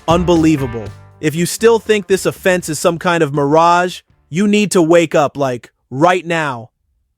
Unbelievable. If you still think this offense is some kind of mirage, you need to wake up, like, right now.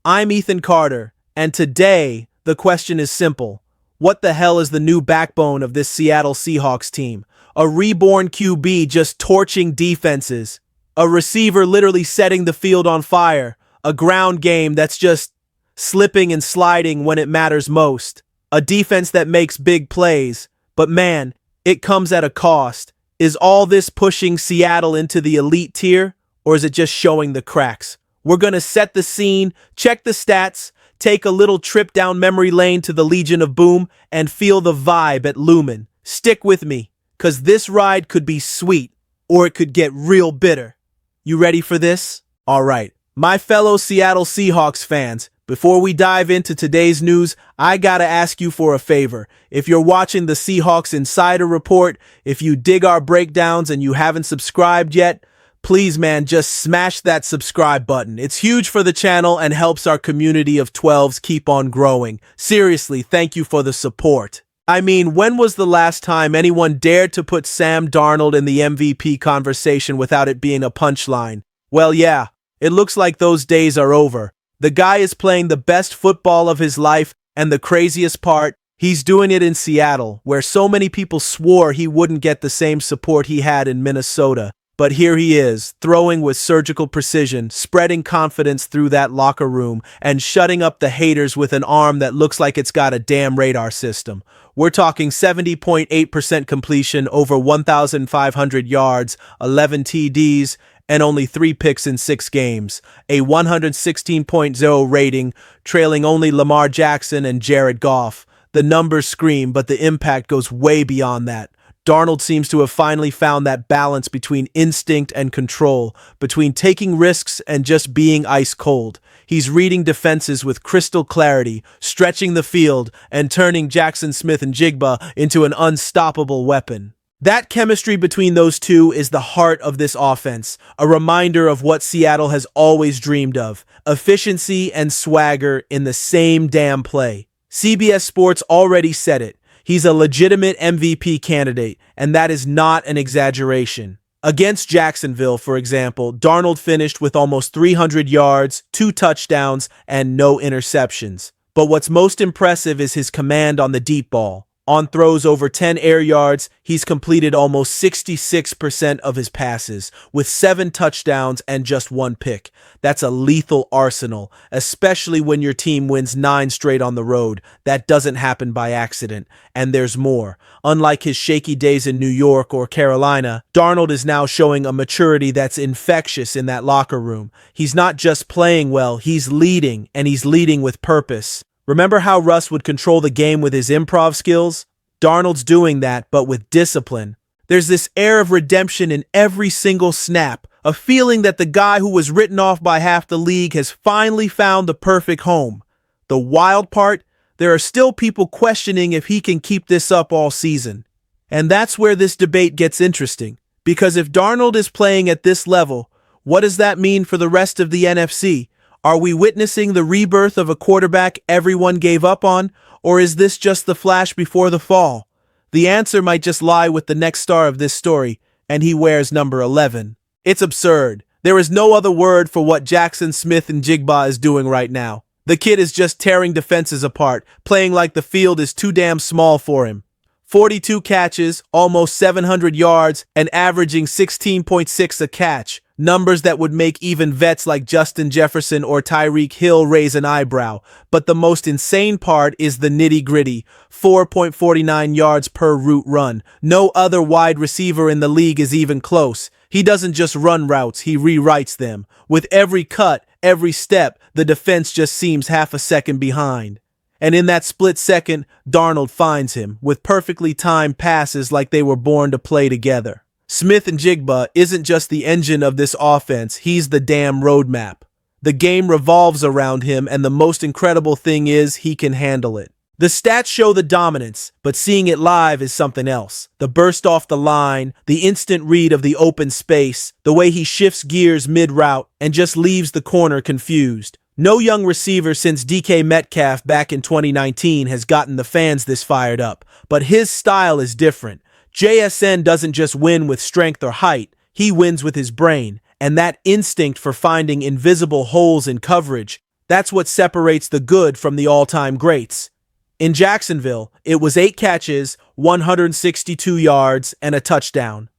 I'm Ethan Carter, and today, the question is simple. What the hell is the new backbone of this Seattle Seahawks team? A reborn QB just torching defenses. A receiver literally setting the field on fire. A ground game that's just slipping and sliding when it matters most. A defense that makes big plays. But man, it comes at a cost. Is all this pushing Seattle into the elite tier, or is it just showing the cracks? We're going to set the scene, check the stats, take a little trip down memory lane to the Legion of Boom, and feel the vibe at Lumen. Stick with me, because this ride could be sweet, or it could get real bitter. You ready for this? All right. My fellow Seattle Seahawks fans, before we dive into today's news, I gotta ask you for a favor. If you're watching the Seahawks Insider Report, if you dig our breakdowns and you haven't subscribed yet, please, man, just smash that subscribe button. It's huge for the channel and helps our community of 12s keep on growing. Seriously, thank you for the support. I mean, when was the last time anyone dared to put Sam Darnold in the MVP conversation without it being a punchline? Well, yeah, it looks like those days are over. The guy is playing the best football of his life, and the craziest part, he's doing it in Seattle, where so many people swore he wouldn't get the same support he had in Minnesota. But here he is, throwing with surgical precision, spreading confidence through that locker room, and shutting up the haters with an arm that looks like it's got a damn radar system. We're talking 70.8% completion, over 1,500 yards, 11 TDs, and only 3 picks in 6 games, a 116.0 rating, trailing only Lamar Jackson and Jared Goff. The numbers scream, but the impact goes way beyond that. Darnold seems to have finally found that balance between instinct and control, between taking risks and just being ice cold. He's reading defenses with crystal clarity, stretching the field, and turning Jackson Smith-Njigba into an unstoppable weapon. That chemistry between those two is the heart of this offense, a reminder of what Seattle has always dreamed of, efficiency and swagger in the same damn play. CBS Sports already said it. He's a legitimate MVP candidate, and that is not an exaggeration. Against Jacksonville, for example, Darnold finished with almost 300 yards, 2 touchdowns, and no interceptions. But what's most impressive is his command on the deep ball. On throws over 10 air yards, he's completed almost 66% of his passes, with 7 touchdowns and just 1 pick. That's a lethal arsenal, especially when your team wins 9 straight on the road. That doesn't happen by accident. And there's more. Unlike his shaky days in New York or Carolina, Darnold is now showing a maturity that's infectious in that locker room. He's not just playing well, he's leading, and he's leading with purpose. Remember how Russ would control the game with his improv skills? Darnold's doing that, but with discipline. There's this air of redemption in every single snap, a feeling that the guy who was written off by half the league has finally found the perfect home. The wild part? There are still people questioning if he can keep this up all season. And that's where this debate gets interesting. Because if Darnold is playing at this level, what does that mean for the rest of the NFC? Are we witnessing the rebirth of a quarterback everyone gave up on, or is this just the flash before the fall? The answer might just lie with the next star of this story, and he wears number 11. It's absurd. There is no other word for what Jackson Smith-Njigba is doing right now. The kid is just tearing defenses apart, playing like the field is too damn small for him. 42 catches, almost 700 yards, and averaging 16.6 a catch. Numbers that would make even vets like Justin Jefferson or Tyreek Hill raise an eyebrow. But the most insane part is the nitty-gritty, 4.49 yards per route run. No other wide receiver in the league is even close. He doesn't just run routes, he rewrites them. With every cut, every step, the defense just seems half a second behind. And in that split second, Darnold finds him, with perfectly timed passes like they were born to play together. Smith-Njigba isn't just the engine of this offense, he's the damn roadmap. The game revolves around him, and the most incredible thing is he can handle it. The stats show the dominance, but seeing it live is something else. The burst off the line, the instant read of the open space, the way he shifts gears mid-route and just leaves the corner confused. No young receiver since DK Metcalf back in 2019 has gotten the fans this fired up, but his style is different. JSN doesn't just win with strength or height, he wins with his brain, and that instinct for finding invisible holes in coverage, that's what separates the good from the all-time greats. In Jacksonville, it was 8 catches, 162 yards, and a touchdown.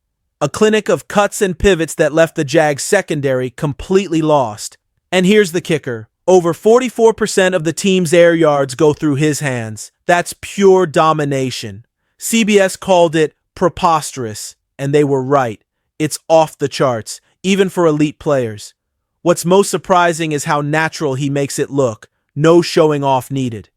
A clinic of cuts and pivots that left the Jags secondary completely lost. And here's the kicker. Over 44% of the team's air yards go through his hands. That's pure domination. CBS called it preposterous, and they were right. It's off the charts, even for elite players. What's most surprising is how natural he makes it look. No showing off needed.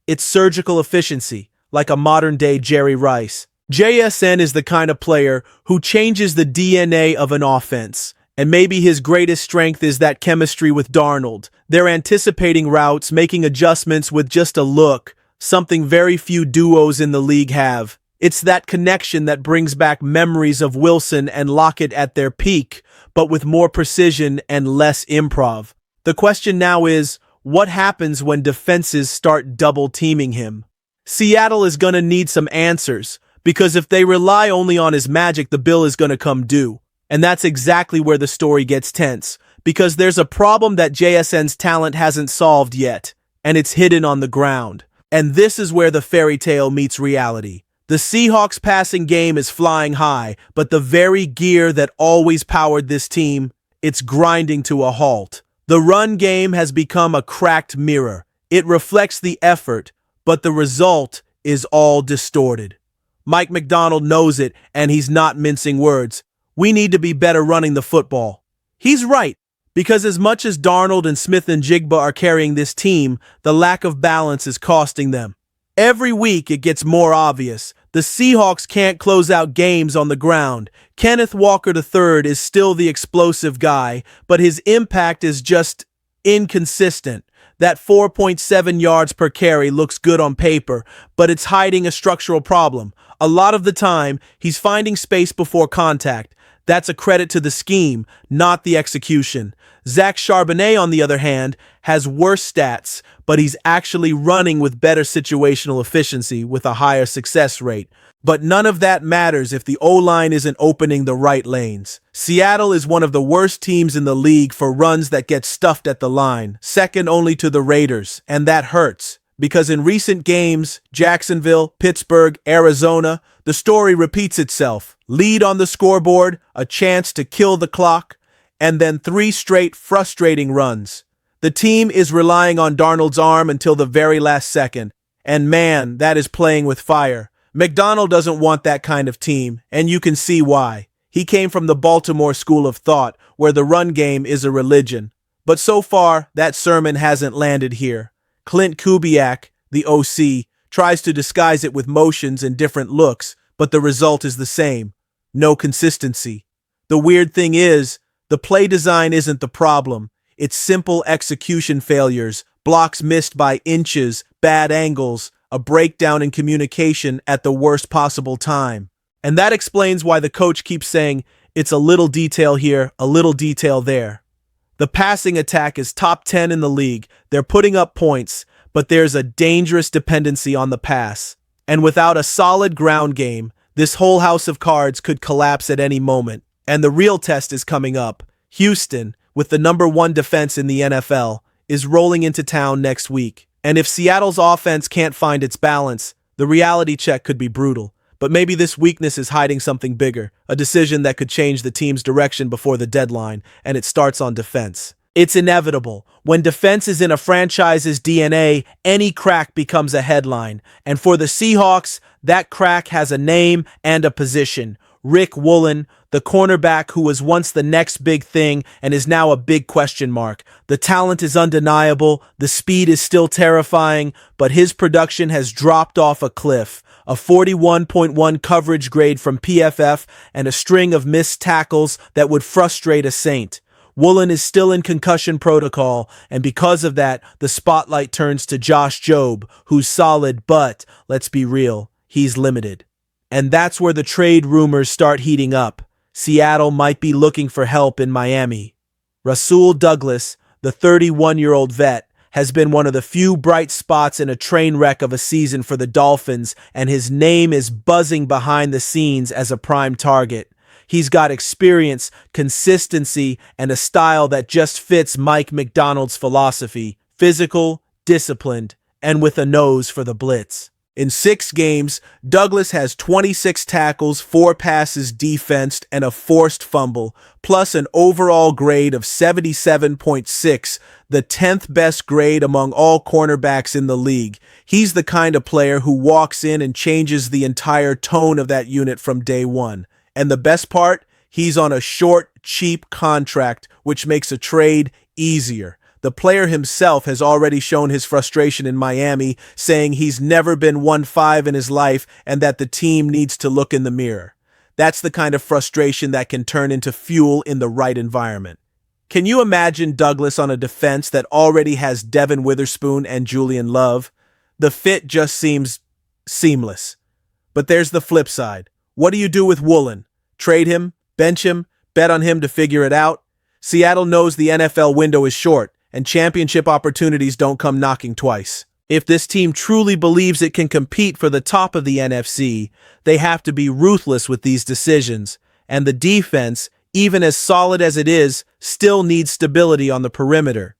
It's surgical efficiency, like a modern-day Jerry Rice. JSN is the kind of player who changes the DNA of an offense. And maybe his greatest strength is that chemistry with Darnold. They're anticipating routes, making adjustments with just a look, something very few duos in the league have. It's that connection that brings back memories of Wilson and Lockett at their peak, but with more precision and less improv. The question now is, what happens when defenses start double-teaming him? Seattle is going to need some answers, because if they rely only on his magic, the bill is going to come due. And that's exactly where the story gets tense, because there's a problem that JSN's talent hasn't solved yet, and it's hidden on the ground. And this is where the fairy tale meets reality. The Seahawks passing game is flying high, but the very gear that always powered this team, it's grinding to a halt. The run game has become a cracked mirror. It reflects the effort, but the result is all distorted. Mike Macdonald knows it, and he's not mincing words. We need to be better running the football. He's right, because as much as Darnold and Smith and Jigba are carrying this team, the lack of balance is costing them. Every week it gets more obvious. The Seahawks can't close out games on the ground. Kenneth Walker III is still the explosive guy, but his impact is just inconsistent. That 4.7 yards per carry looks good on paper, but it's hiding a structural problem. A lot of the time, he's finding space before contact. That's a credit to the scheme, not the execution. Zach Charbonnet, on the other hand, has worse stats, but he's actually running with better situational efficiency with a higher success rate. But none of that matters if the O-line isn't opening the right lanes. Seattle is one of the worst teams in the league for runs that get stuffed at the line, second only to the Raiders, and that hurts. Because in recent games, Jacksonville, Pittsburgh, Arizona, the story repeats itself. Lead on the scoreboard, a chance to kill the clock, and then 3 straight frustrating runs. The team is relying on Darnold's arm until the very last second, and man, that is playing with fire. Macdonald doesn't want that kind of team, and you can see why. He came from the Baltimore school of thought, where the run game is a religion. But so far, that sermon hasn't landed here. Clint Kubiak, the OC, tries to disguise it with motions and different looks, but the result is the same. No consistency. The weird thing is, the play design isn't the problem. It's simple execution failures, blocks missed by inches, bad angles, a breakdown in communication at the worst possible time. And that explains why the coach keeps saying, it's a little detail here, a little detail there. The passing attack is top 10 in the league. They're putting up points, but there's a dangerous dependency on the pass. And without a solid ground game, this whole house of cards could collapse at any moment. And the real test is coming up. Houston, with the #1 defense in the NFL, is rolling into town next week. And if Seattle's offense can't find its balance, the reality check could be brutal. But maybe this weakness is hiding something bigger, a decision that could change the team's direction before the deadline, and it starts on defense. It's inevitable. When defense is in a franchise's DNA, any crack becomes a headline. And for the Seahawks, that crack has a name and a position. Rick Woolen, the cornerback who was once the next big thing and is now a big question mark. The talent is undeniable, the speed is still terrifying, but his production has dropped off a cliff. A 41.1 coverage grade from PFF and a string of missed tackles that would frustrate a saint. Woolen is still in concussion protocol, and because of that, the spotlight turns to Josh Jobe, who's solid, but, let's be real, he's limited. And that's where the trade rumors start heating up. Seattle might be looking for help in Miami. Rasul Douglas, the 31-year-old vet, has been one of the few bright spots in a train wreck of a season for the Dolphins, and his name is buzzing behind the scenes as a prime target. He's got experience, consistency, and a style that just fits Mike McDonald's philosophy: physical, disciplined, and with a nose for the blitz. In 6 games, Douglas has 26 tackles, 4 passes defensed, and a forced fumble, plus an overall grade of 77.6, the 10th best grade among all cornerbacks in the league. He's the kind of player who walks in and changes the entire tone of that unit from day one. And the best part? He's on a short, cheap contract, which makes a trade easier. The player himself has already shown his frustration in Miami, saying he's never been 1-5 in his life and that the team needs to look in the mirror. That's the kind of frustration that can turn into fuel in the right environment. Can you imagine Douglas on a defense that already has Devin Witherspoon and Julian Love? The fit just seems seamless. But there's the flip side. What do you do with Woolen? Trade him? Bench him? Bet on him to figure it out? Seattle knows the NFL window is short, and championship opportunities don't come knocking twice. If this team truly believes it can compete for the top of the NFC, they have to be ruthless with these decisions, and the defense, even as solid as it is, still needs stability on the perimeter.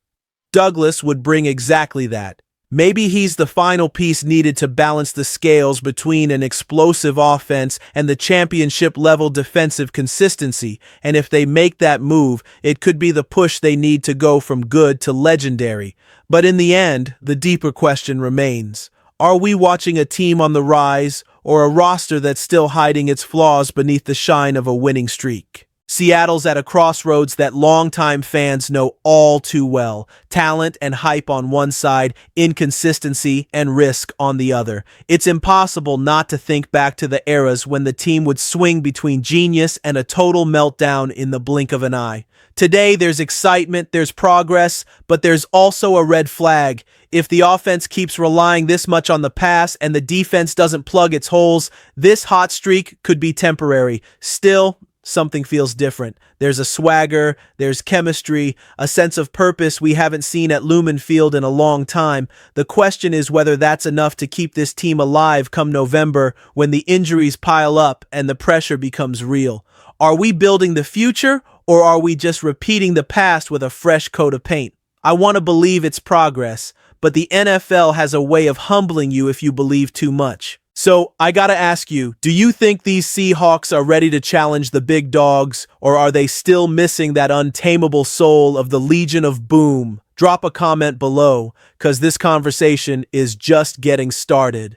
Douglas would bring exactly that. Maybe he's the final piece needed to balance the scales between an explosive offense and the championship-level defensive consistency, and if they make that move, it could be the push they need to go from good to legendary. But in the end, the deeper question remains. Are we watching a team on the rise, or a roster that's still hiding its flaws beneath the shine of a winning streak? Seattle's at a crossroads that longtime fans know all too well. Talent and hype on one side, inconsistency and risk on the other. It's impossible not to think back to the eras when the team would swing between genius and a total meltdown in the blink of an eye. Today, there's excitement, there's progress, but there's also a red flag. If the offense keeps relying this much on the pass and the defense doesn't plug its holes, this hot streak could be temporary. Still, something feels different. There's a swagger, there's chemistry, a sense of purpose we haven't seen at Lumen Field in a long time. The question is whether that's enough to keep this team alive come November when the injuries pile up and the pressure becomes real. Are we building the future, or are we just repeating the past with a fresh coat of paint? I want to believe it's progress, but the NFL has a way of humbling you if you believe too much. So, I gotta ask you, do you think these Seahawks are ready to challenge the big dogs, or are they still missing that untamable soul of the Legion of Boom? Drop a comment below, 'cause this conversation is just getting started.